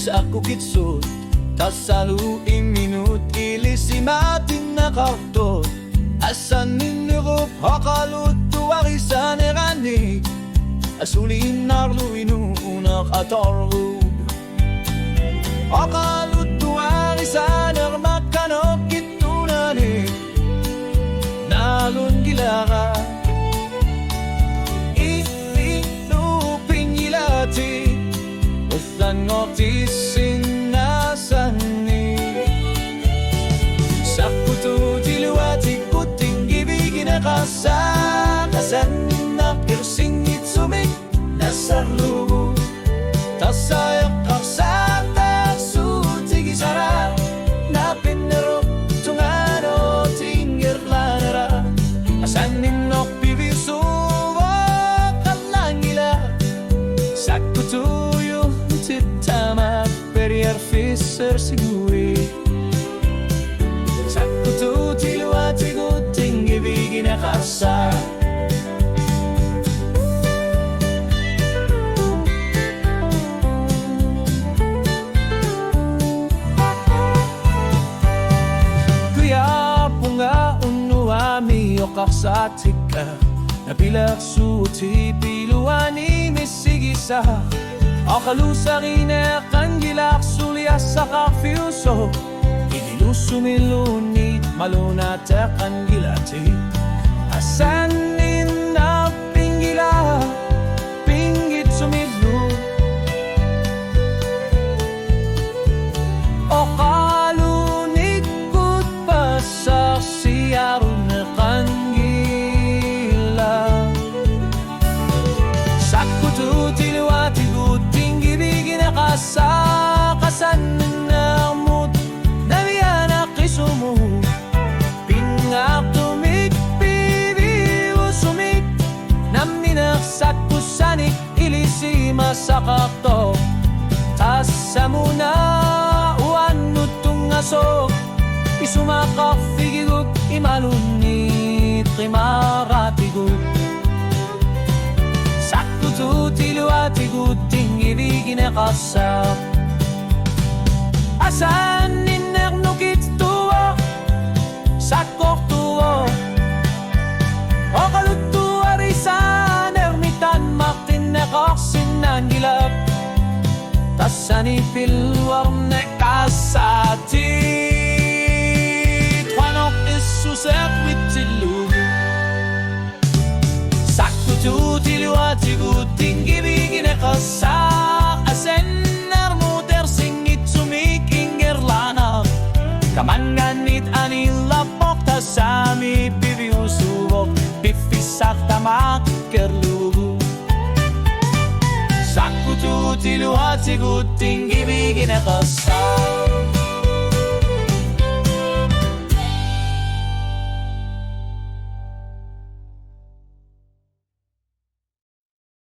sa kukitsot, tasaluing minut ilisimatin na kartot. Asan ninurup hakalut tuwarisan eranik, asulin narluinu unak atorlu. Hakalut tuwarisan ermakanok itunani, nalun gilara. Ilinupin gilati, uslan ngotisin nasani. Sakutu diluati kuting ibigin akasakasan na pirsing itsumik nasarlu. Tasayak aksata sutig isara na pinarok tungano tingir lanara. Asan ninok pibiso kalangila. Sakutuyo titama perier fisser siguri. Sakutu tiluati kuting ibigin akasa. Kaksatika nabilak suti piluani misigisa. Akalusarin kan gilak sulias sa kafiuso. Inilusumilunit malunata kan gilati. Asanin na pinggila pinggit sumilu. O kalunikot pa sa siyarun na kan kasakasan na amot na biyana kisumu. Pingak tumik pibi usumik naminaksak pusanik ilisi masakakto. Tasamuna uan nutong asok isumakak figiguk imalunit rimaratiguk. Tiluati kuting ibigin akasap. Asan ninernukit tuwa sakok tuwa. O kalutuwa risan ermitan makin nakaksin ng gilap. Tasan ipilwar na kasati. Twanok isuset witilu. Sakutu tiluati kuting ibigin akasak. Asen narmuter singit sumikinger lanak. Kamanganit anilapok tasami pibiusubok. Pifisak tamak kerlugu. Sakutu tiluati kuting ibigin akasak.